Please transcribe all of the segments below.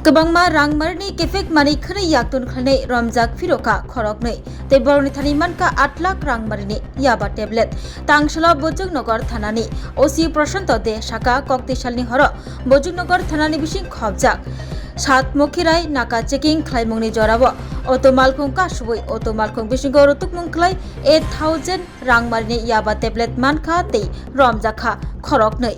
Kebangma rangmarni kefek mani khani yaktun khane ramjak firoka khoroknei tei boroni thani manka 8 lakh rangmarni yaba tablet tangshala Bojongnagar thanani OC Prashanto de Shaka Koktisalni horo Bojongnagar thanani bising khobjak सात मखिराय नाका checking खालामंगनि जराबो अटो मालखं कासुबै अटो मालखं बिसिंगो रुतुकमं खलाय 8000 रांमारिनि याबा tablet मानखा तै रमजाखा खरकनै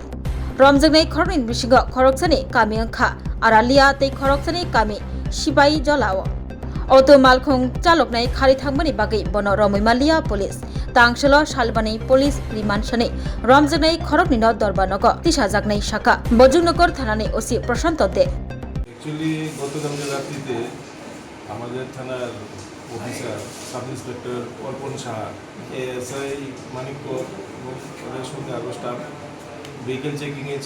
रमजंनै खरनि बिसिंगो खरकसानि कामि अंखा आरालिया तै खरकसानि कामि सिबाई जलाओ अटो मालखं चालकनाय खारि थांबानि बागै बनो रमैमालिया पुलिस तांसलो सालबानि पुलिस रिमान्ड सानै रमजंनै खरकनि न दरबानगो तिसाजागनै शाखा बजुंनगर थानानि ओसि प्रशांत दे एक्चुअली गतकालके रात्रिते আমাদের থানার অফিসার সাব ইন্সপেক্টর অর্পণ সাহা এএসআই মানিকপুর এবং তাদের সঙ্গে আরও স্টাফ ভেহিকেল চেকিংয়ে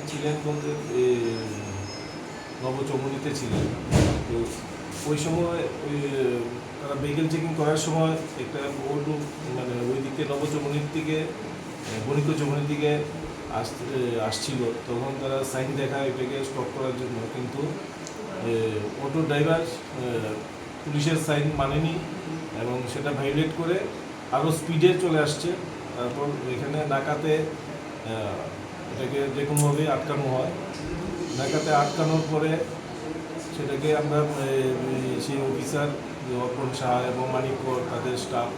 ছিলেন বলতে নবচৌমুনিতে ছিলেন। তো ওই সময় তারা ভেহিকেল চেকিং করার সময় একটা অটো মানে ওই দিকে নবচৌমুনির দিকে বণিক চৌমুনির দিকে আসছিল, তখন তারা সাইন দেখায় এটাকে স্টপ করার জন্য, কিন্তু অটো ড্রাইভার পুলিশের সাইন মানেনি এবং সেটা ভায়োলেট করে আরও স্পিডে চলে আসছে। তারপর এখানে নাকাতে এটাকে যে কোনোভাবে আটকানো হয়। নাকাতে আটকানোর পরে সেটাকে আমরা সেই অফিসার অর্পণ সাহা এবং মানিকপুর তাদের স্টাফ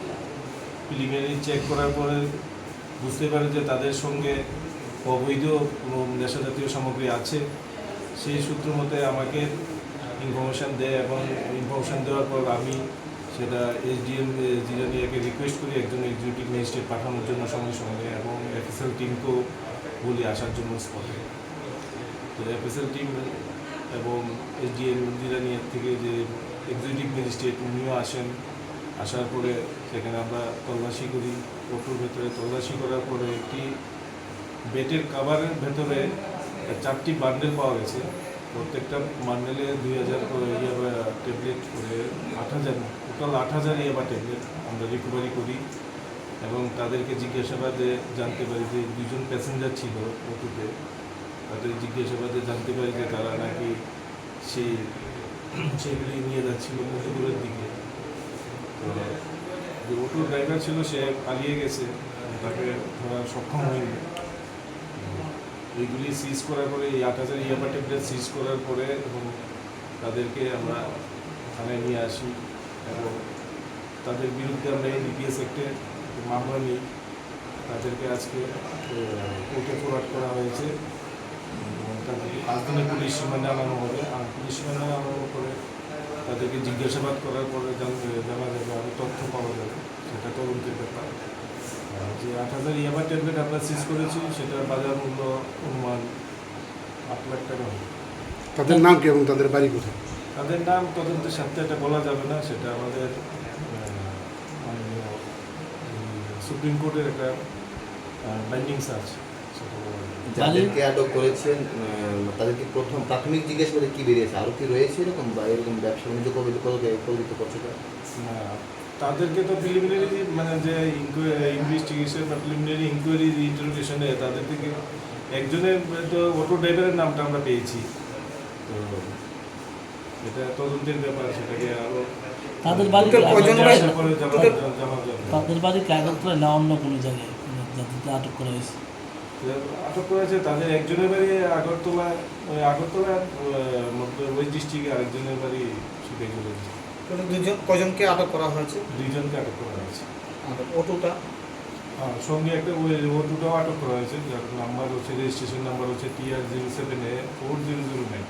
প্রিলিমিনারি চেক করার পরে বুঝতে পারে যে তাদের সঙ্গে অবৈধ কোনো নেশাজাতীয় সামগ্রী আছে। সেই সূত্র মতে আমাকে ইনফরমেশান দেয় এবং ইনফরমেশান দেওয়ার পর আমি সেটা এসডিএম জিরানিয়াকে রিকোয়েস্ট করি একজন এক্সিকিউটিভ ম্যাজিস্ট্রেট পাঠানোর জন্য সঙ্গে সঙ্গে, এবং এফএসএল টিমকেও বলি আসার জন্য স্পটে। তো এফএসএল টিম এবং এসডিএম জিরানিয়ার থেকে যে এক্সিকিউটিভ ম্যাজিস্ট্রেট উনিও আসেন। আসার পরে সেখানে আমরা তল্লাশি করি। অটোর ভেতরে তল্লাশি করার পরে একটি বেটের কাভারের ভেতরে 4টি বান্ডেল পাওয়া গেছে। প্রত্যেকটা বান্ডেলে 2000 ইয়াবা ট্যাবলেট করে 8000 টোটাল 8000 ইয়াবা ট্যাবলেট আমরা রিকভারি করি এবং তাদেরকে জিজ্ঞাসাবাদে জানতে পারি যে 2জন প্যাসেঞ্জার ছিল অটোতে। তাদের জিজ্ঞাসাবাদে জানতে পারি যে তারা নাকি সেগুলি নিয়ে যাচ্ছিল মধুপুরের দিকে। তো যে অটো ড্রাইভার ছিল সে পালিয়ে গেছে, তাকে ধরা সক্ষম হয়নি। এইগুলি সিজ করার পরে এই 8000 ইয়াবা ট্যাবলেট সিজ করার পরে এবং তাদেরকে আমরা থানায় নিয়ে আসি এবং তাদের বিরুদ্ধে আমরা এনডিপিএস অ্যাক্টে মামলা নিই। তাদেরকে আজকে কোর্টে ফরওয়ার্ড করা হয়েছে। তাদেরকে 5 দিনের পুলিশ রিমান্ডে আনানো হবে। আর পুলিশ রিমান্ডে আনানোর পরে তাদেরকে জিজ্ঞাসাবাদ করার পরে জানা যাবে, আরও তথ্য পাওয়া যাবে, সেটা তদন্তের ব্যাপার। যে 8000 ইয়াবা ট্যাবলেট আমরা সিজ করেছি সেটার বাজার মূল্য অনুমান 8 লাখ টাকা হবে। তাদের নাম কি এবং তাদের বাড়ি কোথায়? তাদের নাম তদন্তের সাথে এটা বলা যাবে না, সেটা আমাদের সুপ্রিম কোর্টের একটা বাইন্ডিং সার্চ, সেটা বলা যাবে। যাদেরকে আটক করেছেন তাদেরকে প্রথম প্রাথমিক জিজ্ঞাসাবাদে কি বেরিয়েছে? আরও কি রয়েছে এরকম বা এরকম ব্যবসা বাণিজ্য প্রকৃত করছে? তাদেরকে তো প্রিলিমিনারি মানে যে ইনভেস্টিগেশন বা প্রিলিমিনারি ইনকোয়ারি ইন্টারোগেশনে তাদের থেকে একজনের তো অটো ড্রাইভারের নামটা আমরা পেয়েছি। তো এটা তদন্তের ব্যাপার, সেটাকে আরও তাদের বাড়ি তাদের বাড়ি কাগজপত্র না অন্য কোনো জায়গায় যাতে আটক করা হয়েছে? আটক করেছে তাদের একজনের বাড়ি আগরতলা ওয়েস্ট ডিস্ট্রিক্টে, আরেকজনের বাড়ি শিকাইগুলো। কজনকে আটক করা হয়েছে? 2জনকে আটক করা হয়েছে। অটোটা সঙ্গে একটা অটোটাও আটক করা হয়েছে, যার নাম্বার হচ্ছে রেজিস্ট্রেশন নাম্বার হচ্ছে TR 074 009।